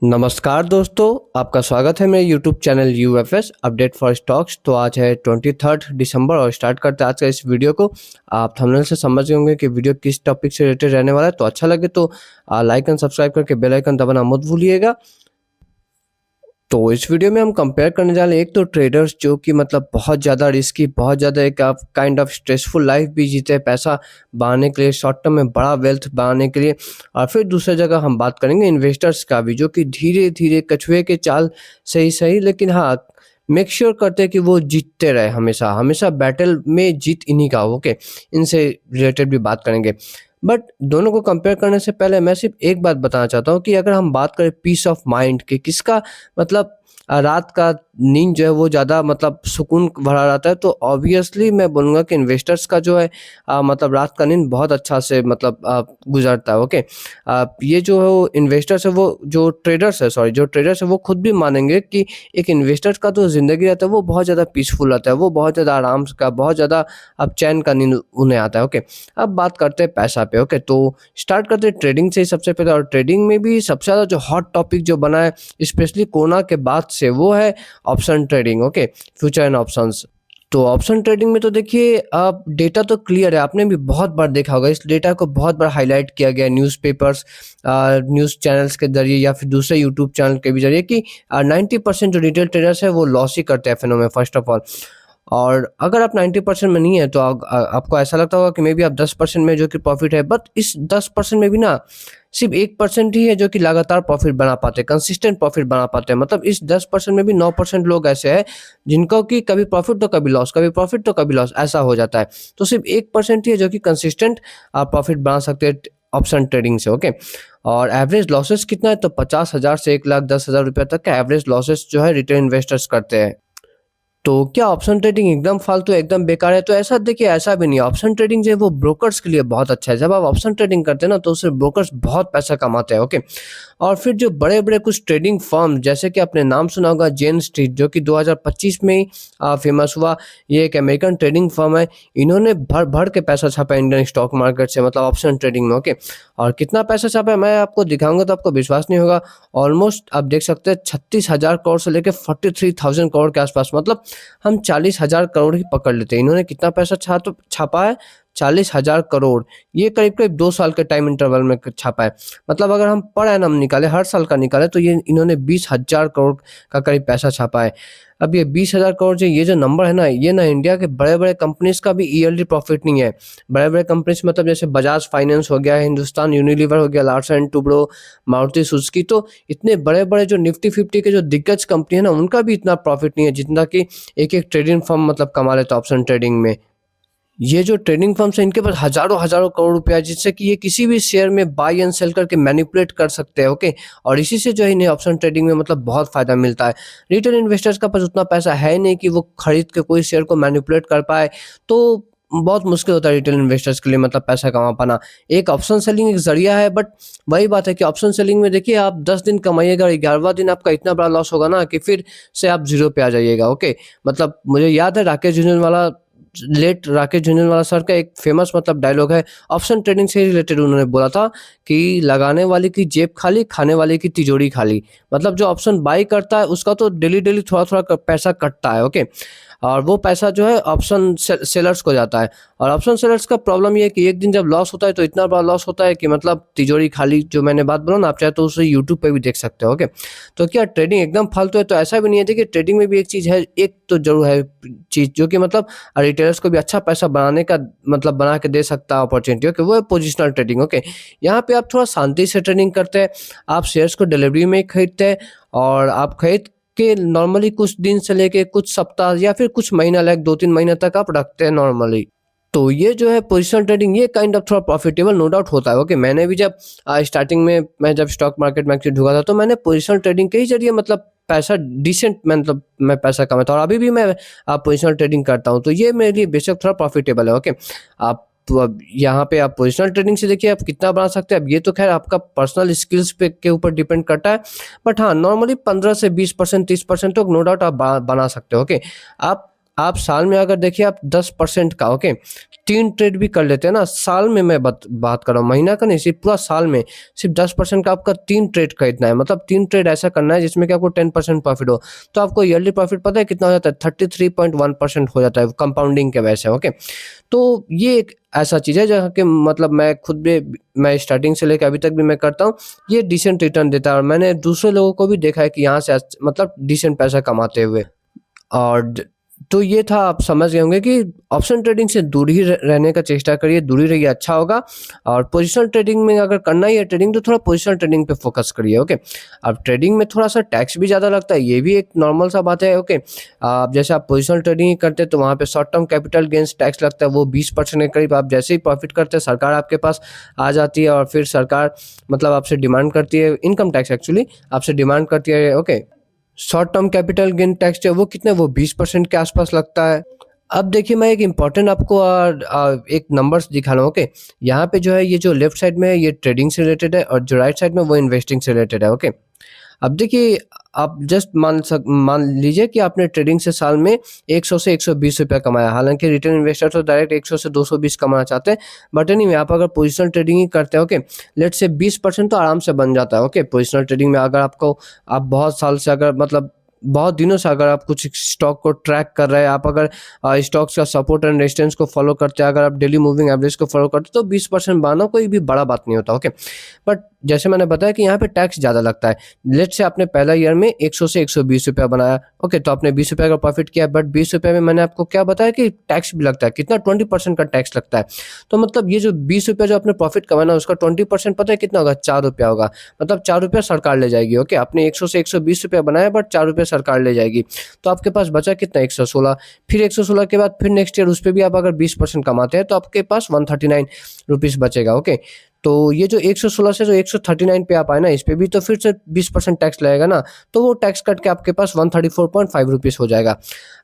नमस्कार दोस्तों, आपका स्वागत है मेरे YouTube channel UFS update for stocks. तो आज है 23 दिसंबर और स्टार्ट करते हैं आज का इस वीडियो को। आप थंबनेल से समझ गए होंगे कि वीडियो किस टॉपिक से रिलेटेड रहने वाला है। तो अच्छा लगे तो लाइक एंड सब्सक्राइब करके बेल आइकन दबाना मत भूलिएगा। तो इस वीडियो में हम कंपेयर करने जा रहे हैं एक तो ट्रेडर्स जो कि मतलब बहुत ज़्यादा रिस्की, बहुत ज़्यादा एक आप काइंड ऑफ स्ट्रेसफुल लाइफ भी जीते हैं पैसा बनाने के लिए, शॉर्ट टर्म में बड़ा वेल्थ बनाने के लिए। और फिर दूसरी जगह हम बात करेंगे इन्वेस्टर्स का भी, जो कि धीरे धीरे कछुए के चाल सही सही लेकिन हाँ मेक श्योर करते हैं कि वो जीतते रहे, हमेशा हमेशा बैटल में जीत इन्हीं का। ओके, इनसे रिलेटेड भी बात करेंगे। बट दोनों को कंपेयर करने से पहले मैं सिर्फ एक बात बताना चाहता हूँ कि अगर हम बात करें पीस ऑफ माइंड की, किसका मतलब रात का नींद जो है वो ज़्यादा मतलब सुकून भरा रहता है, तो ऑब्वियसली मैं बोलूँगा कि इन्वेस्टर्स का जो है मतलब रात का नींद बहुत अच्छा से मतलब गुजरता है। ओके, ये जो है वो इन्वेस्टर्स है, वो जो ट्रेडर्स है वो खुद भी मानेंगे कि एक इन्वेस्टर्स का तो ज़िंदगी रहता है वो बहुत ज़्यादा पीसफुल रहता है, वो बहुत ज़्यादा आराम का, बहुत ज़्यादा अब चैन का नींद उन्हें आता है। ओके, अब बात करते हैं पैसा पे। ओके, तो स्टार्ट करते हैं ट्रेडिंग से ही सबसे पहले। और ट्रेडिंग में भी सबसे ज़्यादा जो हॉट टॉपिक जो बना है स्पेशली कोरोना के बाद से, वो है option trading. Okay, future and options. तो ऑप्शन ट्रेडिंग में तो देखिए आप डेटा तो क्लियर है, आपने भी बहुत बार देखा होगा, इस डेटा को बहुत बार हाईलाइट किया गया न्यूज़पेपर्स, न्यूज़ चैनल्स के जरिए या फिर दूसरे यूट्यूब चैनल के भी जरिए कि 90% जो रिटेल ट्रेडर्स है वो लॉस ही करते हैं एफएनओ में फर्स्ट ऑफ ऑल। और अगर आप 90% में नहीं है तो आपको ऐसा लगता होगा कि मे बी आप 10% में जो कि प्रॉफिट है, बट इस 10% में भी ना सिर्फ 1% ही है जो कि लगातार प्रॉफिट बना पाते हैं, कंसिस्टेंट प्रॉफिट बना पाते हैं। मतलब इस 10% में भी 9% लोग ऐसे हैं जिनको कि कभी प्रॉफिट तो कभी लॉस, कभी प्रॉफिट तो कभी लॉस, ऐसा हो जाता है। तो सिर्फ 1% ही है जो कि कंसिस्टेंट आप प्रॉफिट बना सकते हैं ऑप्शन ट्रेडिंग से। ओके, और एवरेज लॉसेस कितना है तो 50,000 से 1,10,000 रुपये तक का एवरेज लॉसेस जो है रिटेल इन्वेस्टर्स करते हैं। तो क्या ऑप्शन ट्रेडिंग एकदम फालतू, एकदम बेकार है? तो ऐसा देखिए, ऐसा भी नहीं है। ऑप्शन ट्रेडिंग जो है वो ब्रोकर्स के लिए बहुत अच्छा है। जब आप ऑप्शन ट्रेडिंग करते हैं ना तो उससे ब्रोकर्स बहुत पैसा कमाते हैं। ओके, और फिर जो बड़े बड़े कुछ ट्रेडिंग फर्म, जैसे कि आपने नाम सुना होगा जेन स्ट्रीट, जो कि 2025 में ही फेमस हुआ। ये एक अमेरिकन ट्रेडिंग फर्म है। इन्होंने भर भर के पैसा छापा इंडियन स्टॉक मार्केट से, मतलब ऑप्शन ट्रेडिंग में। ओके, और कितना पैसा छापा है मैं आपको दिखाऊंगा तो आपको विश्वास नहीं होगा। ऑलमोस्ट आप देख सकते हैं 36,000 करोड़ से लेकर 43,000 करोड़ के आसपास, मतलब हम 40,000 करोड़ ही पकड़ लेते हैं। इन्होंने कितना पैसा छापा है? 40,000 करोड़। ये करीब करीब 2 साल के टाइम इंटरवल में छापा है। मतलब अगर हम पर एनम निकाले, हर साल का निकाले, तो ये इन्होंने 20,000 करोड़ का करीब पैसा छापा है। अब ये 20,000 करोड़ ये जो नंबर है ना, ये ना इंडिया के बड़े बड़े कंपनीज का भी ईयरली प्रॉफिट नहीं है। बड़े बड़े कंपनीज मतलब जैसे बजाज फाइनेंस हो गया, हिंदुस्तान यूनिलीवर हो गया, Larsen and Toubro, Maruti Suzuki, तो इतने बड़े बड़े जो निफ्टी 50 के जो दिग्गज कंपनी है ना, उनका भी इतना प्रॉफिट नहीं है जितना कि एक एक ट्रेडिंग फर्म मतलब कमा लेता है ऑप्शन ट्रेडिंग में। ये जो ट्रेडिंग फर्म्स हैं इनके पास हजारों हजारों करोड़ रुपया है, जिससे कि ये किसी भी शेयर में बाय एंड सेल करके मैनिपुलेट कर सकते हैं। ओके, और इसी से जो है इन्हें ऑप्शन ट्रेडिंग में मतलब बहुत फायदा मिलता है। रिटेल इन्वेस्टर्स का पास उतना पैसा है नहीं कि वो खरीद के कोई शेयर को मैनिपुलेट कर पाए, तो बहुत मुश्किल होता है रिटेल इन्वेस्टर्स के लिए मतलब पैसा कमा पाना। एक ऑप्शन सेलिंग एक जरिया है, बट वही बात है कि ऑप्शन सेलिंग में देखिए आप 10 दिन कमाइएगा, 11वां दिन आपका इतना बड़ा लॉस होगा ना कि फिर से आप जीरो पे आ जाइएगा। ओके, मतलब मुझे याद है राकेश झुनझुनवाला सर का एक फेमस मतलब डायलॉग है, ऑप्शन ट्रेडिंग से रिलेटेड। उन्होंने बोला था कि लगाने वाले की जेब खाली, खाने वाले की तिजोरी खाली। मतलब जो ऑप्शन बाई करता है उसका तो डेली डेली थोड़ा थोड़ा पैसा कटता है। ओके, और वो पैसा जो है ऑप्शन सेलर्स को जाता है। और ऑप्शन सेलर्स का प्रॉब्लम ये है कि एक दिन जब लॉस होता है तो इतना बड़ा लॉस होता है कि मतलब तिजोरी खाली, जो मैंने बात बोला ना, आप चाहे तो उसे यूट्यूब पे भी देख सकते हो। ओके, तो क्या ट्रेडिंग एकदम फालतू है? तो ऐसा भी नहीं है। देखिए ट्रेडिंग में भी एक चीज़ है, एक तो जरूर है चीज़ जो कि मतलब रिटेलर्स को भी अच्छा पैसा बनाने का मतलब बना के दे सकता है अपॉर्चुनिटी। ओके, वो है पोजिशनल ट्रेडिंग। ओके, यहाँ पे आप थोड़ा शांति से ट्रेडिंग करते हैं, आप शेयर्स को डिलीवरी में ही खरीदते हैं, और आप खरीद के नॉर्मली कुछ दिन से लेके कुछ सप्ताह या फिर कुछ महीना, लाइक 2-3 महीने तक आप रखते हैं नॉर्मली। तो ये जो है पोजिशनल ट्रेडिंग, ये काइंड ऑफ थोड़ा प्रॉफिटेबल नो डाउट होता है। ओके, मैंने भी जब स्टार्टिंग में मैं जब स्टॉक मार्केट में एक्चुअली ढुका था तो मैंने पोजिशनल ट्रेडिंग के ही जरिए मतलब पैसा डिसेंट मतलब मैं पैसा कमाता हूँ, और अभी भी मैं पोजिशनल ट्रेडिंग करता हूँ। तो ये मेरे लिए बेशक थोड़ा प्रॉफिटेबल है। ओके, आप तो अब यहाँ पे आप पोजिशनल ट्रेडिंग से देखिए आप कितना बना सकते हैं। अब ये तो खैर आपका पर्सनल स्किल्स पे के ऊपर डिपेंड करता है, बट हाँ नॉर्मली 15 से 20%, 30% तो नो डाउट आप बना सकते हो। ओके, आप आप साल में अगर देखिए आप 10% का, ओके, 3 ट्रेड भी कर लेते हैं ना, साल में मैं बात कर रहा हूँ, महीना का नहीं, सिर्फ पूरा साल में सिर्फ 10% का आपका 3 ट्रेड खरीदना है, मतलब 3 ट्रेड ऐसा करना है जिसमें कि आपको 10% प्रॉफिट हो, तो आपको ईयरली प्रॉफिट पता है कितना हो जाता है? 33.1% हो जाता है कंपाउंडिंग के वजह से, ओके। तो ये एक ऐसा चीज़ है जहाँ के मतलब मैं खुद भी, मैं स्टार्टिंग से लेकर अभी तक भी मैं करता हूँ, ये डिसेंट रिटर्न देता है और मैंने दूसरे लोगों को भी देखा है कि यहाँ से मतलब डिसेंट पैसा कमाते हुए। और तो ये था, आप समझ गए होंगे कि ऑप्शन ट्रेडिंग से दूर ही रहने का चेष्टा करिए, दूरी रहिए, अच्छा होगा। और पोजिशनल ट्रेडिंग में अगर करना ही है ट्रेडिंग, तो थोड़ा पोजिशनल ट्रेडिंग पे फोकस करिए, ओके। अब ट्रेडिंग में थोड़ा सा टैक्स भी ज़्यादा लगता है, ये भी एक नॉर्मल सा बात है, ओके। आप जैसे आप पोजिशनल ट्रेडिंग ही करते हैं तो वहाँ पे short term capital gains tax लगता है, वो 20% के करीब। आप जैसे ही प्रॉफिट करते हैं सरकार आपके पास आ जाती है और फिर सरकार मतलब आपसे डिमांड करती है, इनकम टैक्स एक्चुअली आपसे डिमांड करती है, okay. Short term capital gain tax जो है वो कितने, वो 20% के आसपास लगता है। अब देखिए मैं एक इम्पॉर्टेंट आपको एक नंबर्स दिखा रहा हूँ, ओके। यहाँ पे जो है ये जो लेफ्ट साइड में है ये ट्रेडिंग से रिलेटेड है और जो राइट साइड में वो इन्वेस्टिंग से रिलेटेड है, ओके। अब देखिए आप जस्ट मान लीजिए कि आपने ट्रेडिंग से साल में 100 से 120 रुपया कमाया, हालांकि रिटेल इन्वेस्टर तो डायरेक्ट 100 से 220 कमाना चाहते हैं, बट एनीवे आप अगर पोजिशनल ट्रेडिंग ही करते हैं, ओके, लेट से 20% तो आराम से बन जाता है, ओके। पोजिशनल ट्रेडिंग में अगर आपको, आप बहुत साल से अगर मतलब बहुत दिनों से अगर आप कुछ स्टॉक को ट्रैक कर रहे हैं, आप अगर स्टॉक्स का सपोर्ट एंड रेजिस्टेंस को फॉलो करते हैं, अगर आप डेली मूविंग एवरेज को फॉलो करते हैं, तो 20% बनाना कोई भी बड़ा बात नहीं होता, ओके। बट जैसे मैंने बताया कि यहाँ पे टैक्स ज़्यादा लगता है। लेट से आपने पहला ईयर में 100 से 120 रुपया बनाया, ओके, तो आपने 20 रुपये का प्रॉफिट किया, बट 20 रुपये में मैंने आपको क्या बताया कि टैक्स भी लगता है, कितना 20% का टैक्स लगता है। तो मतलब ये जो 20 रुपया जो आपने प्रॉफिट कमाना उसका 20% पता है कितना होगा? 4 रुपया होगा, मतलब 4 रुपया सरकार ले जाएगी, ओके। आपने 100 से 120 रुपया बनाया बट 4 रुपया सरकार ले जाएगी, तो आपके पास बचा कितना? 116। फिर 116 के बाद फिर नेक्स्ट ईयर उस पर भी आप अगर 20% कमाते हैं तो आपके पास 139 रुपीज़ बचेगा, ओके। तो ये जो 116 से जो 139 पे आप आए ना, इस पे भी तो फिर से 20% टैक्स लगेगा ना, तो वो टैक्स कट के आपके पास 134.5 रुपीज़ हो जाएगा।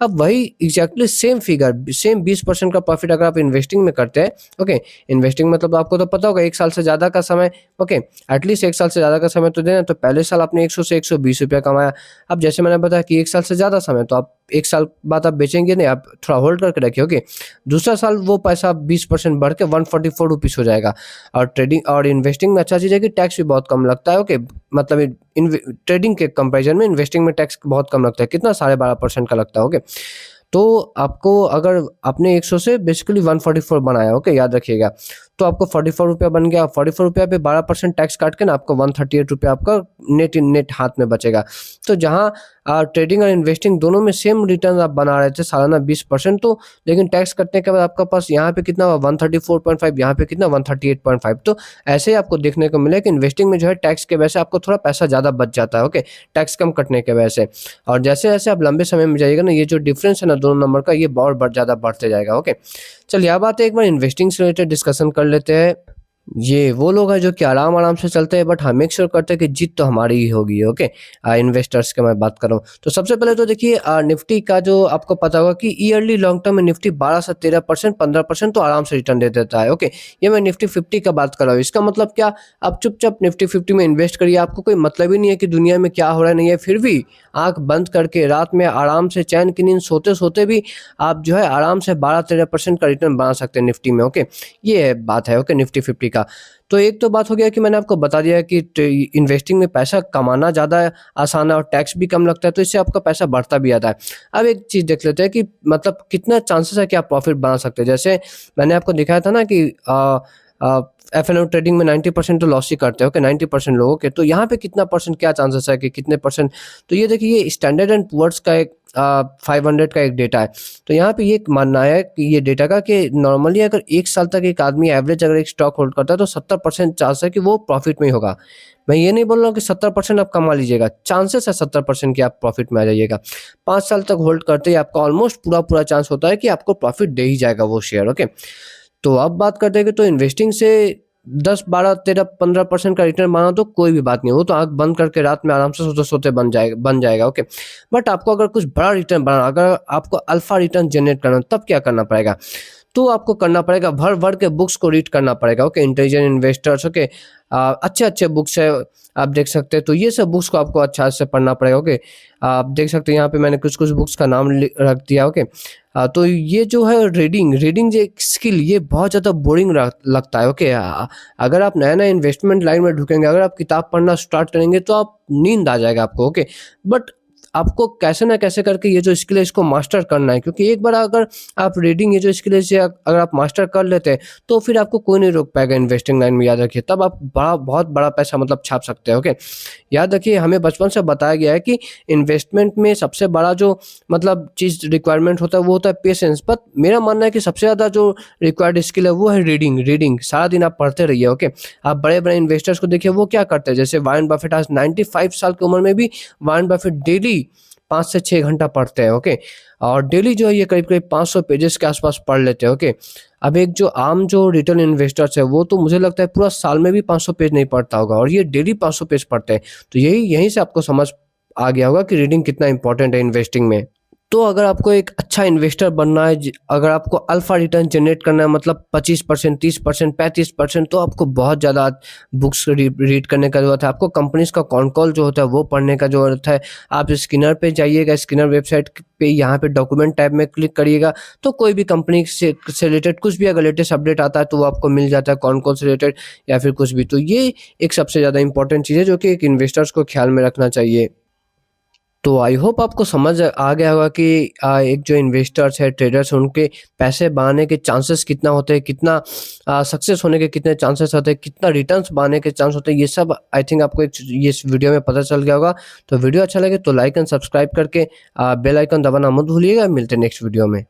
अब वही एग्जैक्टली सेम फिगर, सेम 20% का प्रॉफिट अगर आप इन्वेस्टिंग में करते हैं, ओके। इन्वेस्टिंग मतलब आपको तो पता होगा 1 साल से ज़्यादा का समय, ओके, एटलीस्ट 1 साल से ज़्यादा का समय तो देना। तो पहले साल आपने 100 से 120 रुपया कमाया। अब जैसे मैंने बताया कि 1 साल से ज़्यादा समय, तो आप 1 साल बाद आप बेचेंगे नहीं, आप थोड़ा होल्ड करके रखिए, ओके। दूसरा साल वो पैसा 20% बढ़ के 144 रुपीज़ हो जाएगा। और ट्रेडिंग और इन्वेस्टिंग में अच्छा चीज़ है कि टैक्स भी बहुत कम लगता है, ओके। मतलब ट्रेडिंग के कंपैरिजन में इन्वेस्टिंग में टैक्स बहुत कम लगता है, कितना? 12.5% का लगता है, ओके। तो आपको अगर आपने 100 से बेसिकली 144 बनाया, ओके, याद रखिएगा, तो आपको 44 रुपया बन गया। 44 रुपया पे 12% टैक्स काट के ना आपको 138 रुपया आपका नेट हाथ में बचेगा। तो जहाँ ट्रेडिंग और इन्वेस्टिंग दोनों में सेम रिटर्न आप बना रहे थे सालाना 20%, तो लेकिन टैक्स कटने के बाद आपका पास यहाँ पे कितना हुआ? 134.5, यहाँ पे कितना? 138.5। तो ऐसे ही आपको देखने को मिला कि इन्वेस्टिंग में जो है टैक्स के वजह से आपको थोड़ा पैसा ज़्यादा बच जाता है, ओके, टैक्स कम कटने के वजह से। और जैसे जैसे आप लंबे समय में जाइएगा ना, ये जो डिफरेंस है ना दोनों नंबर का, ये बहुत ज़्यादा बढ़ते जाएगा, ओके। चलिए अब आते हैं एक बार इन्वेस्टिंग से रिलेटेड डिस्कशन कर लेते हैं। ये वो लोग हैं जो कि आराम-आराम से चलते हैं, बट हाँ, मेक श्योर करते हैं कि जीत तो हमारी ही होगी, ओके। इन्वेस्टर्स की मैं बात कर रहा हूँ। तो सबसे पहले तो देखिए निफ्टी का जो आपको पता होगा कि ईयरली लॉन्ग टर्म में निफ्टी 12 से 13%, 15% तो आराम से रिटर्न दे देता है, ओके। ये मैं निफ्टी 50 का बात कर रहा हूँ। इसका मतलब क्या? आप चुपचाप निफ्टी 50 में इन्वेस्ट करिए, आपको कोई मतलब ही नहीं है कि दुनिया में क्या हो रहा है नहीं है, फिर भी आँख बंद करके रात में आराम से चैन की नींद सोते-सोते भी आप जो है आराम से 12-13% का रिटर्न बना सकते हैं निफ्टी में, ओके। ये बात है, ओके, निफ्टी 50 का। तो एक तो बात हो गया कि मैंने आपको बता दिया कि इन्वेस्टिंग में पैसा कमाना ज़्यादा आसान है और टैक्स भी कम लगता है, तो इससे आपका पैसा बढ़ता भी आता है। अब एक चीज़ देख लेते हैं कि मतलब कितना चांसेस है कि आप प्रॉफिट बना सकते हैं। जैसे मैंने आपको दिखाया था ना कि एफ-एन-ओ ट्रेडिंग में 90% तो लॉस ही करते हैं, ओके, 90% लोगों के। तो यहाँ पे कितना परसेंट क्या चांसेस है कि कितने परसेंट? तो ये देखिए, ये स्टैंडर्ड एंड पुअर्स का एक 500 का एक डेटा है। तो यहाँ पे ये मानना है कि ये डेटा का कि नॉर्मली अगर 1 साल तक एक आदमी एवरेज अगर एक स्टॉक होल्ड करता है तो 70% चांस है कि वो प्रॉफिट में ही होगा। मैं ये नहीं बोल रहा हूँ कि 70% आप कमा लीजिएगा, चांसेस है 70% कि आप प्रॉफिट में आ जाइएगा। 5 साल तक होल्ड करते ही आपका ऑलमोस्ट पूरा चांस होता है कि आपको प्रॉफिट दे ही जाएगा वो शेयर, ओके। तो अब बात करते हैं कि तो इन्वेस्टिंग से 10, 12, 13, 15% का रिटर्न बना तो कोई भी बात नहीं, वो तो आँख बंद करके रात में आराम से सोते-सोते बन जाएगा, ओके। बट आपको अगर कुछ बड़ा रिटर्न बनाना, अगर आपको अल्फा रिटर्न जनरेट करना, तब क्या करना पड़ेगा? तो आपको करना पड़ेगा भर-भर के बुक्स को रीड करना पड़ेगा, ओके। इंटेलिजेंट इन्वेस्टर्स, ओके, अच्छे-अच्छे बुक्स है, आप देख सकते हैं। तो ये सब बुक्स को आपको अच्छा से पढ़ना पड़ेगा, ओके। आप देख सकते हैं यहाँ पे मैंने कुछ-कुछ बुक्स का नाम रख दिया, ओके। तो ये जो है रीडिंग रीडिंग जो एक स्किल ये बहुत ज़्यादा बोरिंग लगता है। ओके, अगर आप नया नया इन्वेस्टमेंट लाइन में ढुकेंगे, अगर आप किताब पढ़ना स्टार्ट करेंगे तो आप नींद आ जाएगा आपको। ओके, बट आपको कैसे ना कैसे करके ये जो स्किल है इसको मास्टर करना है, क्योंकि एक बार अगर आप रीडिंग ये जो स्किल है इसे अगर आप मास्टर कर लेते हैं तो फिर आपको कोई नहीं रोक पाएगा इन्वेस्टिंग लाइन में। याद रखिए, तब आप बहुत बड़ा पैसा मतलब छाप सकते हैं। ओके, याद रखिए, हमें बचपन से बताया गया है कि इन्वेस्टमेंट में सबसे बड़ा जो मतलब चीज़ रिक्वायरमेंट होता है वो होता है पेशेंस। बट मेरा मानना है कि सबसे ज़्यादा जो रिक्वायर्ड स्किल है वो है रीडिंग। रीडिंग सारा दिन आप पढ़ते रहिए। ओके, आप बड़े बड़े इन्वेस्टर्स को देखिए, वो क्या करते हैं। जैसे वॉरेन बफेट आज 95 साल की उम्र में भी वॉरेन बफेट डेली 5 से 6 घंटा पढ़ते हैं। ओके, और डेली जो है ये करीब 500 पेजेस के आसपास पढ़ लेते हैं। ओके, अब एक जो आम जो रिटेल इन्वेस्टर्स है वो तो मुझे लगता है पूरा साल में भी 500 पेज नहीं पढ़ता होगा, और ये डेली 500 पेज पढ़ते हैं। तो यहीं से आपको समझ आ गया होगा कि रीडिंग कितना इंपॉर्टेंट है इन्वेस्टिंग में। तो अगर आपको एक अच्छा इन्वेस्टर बनना है, अगर आपको अल्फा रिटर्न जनरेट करना है, मतलब 25%, 30%, 35%, तो आपको बहुत ज़्यादा बुक्स रीड करने का ज़रूरत है। आपको कंपनीज का कॉन कॉल जो होता है वो पढ़ने का ज़रूरत है। आप स्किनर पे जाइएगा, स्किनर वेबसाइट पे यहाँ पे डॉक्यूमेंट टैब में क्लिक करिएगा तो कोई भी कंपनी से रिलेटेड कुछ भी अगर लेटेस्ट अपडेट आता है तो वो आपको मिल जाता है, कॉन कॉल से रिलेटेड या फिर कुछ भी। तो ये एक सबसे ज़्यादा इंपॉर्टेंट चीज़ है जो कि एक इन्वेस्टर्स को ख्याल में रखना चाहिए। तो आई होप आपको समझ आ गया होगा कि एक जो इन्वेस्टर्स है, ट्रेडर्स हैं, उनके पैसे बढ़ाने के चांसेस कितना होते हैं, कितना सक्सेस होने के कितने चांसेस होते हैं, कितना रिटर्न्स बढ़ाने के चांस होते हैं, ये सब आई थिंक आपको ये इस वीडियो में पता चल गया होगा। तो वीडियो अच्छा लगे तो लाइक एंड सब्सक्राइब करके बेल आइकन दबाना मत भूलिएगा। मिलते हैं नेक्स्ट वीडियो में।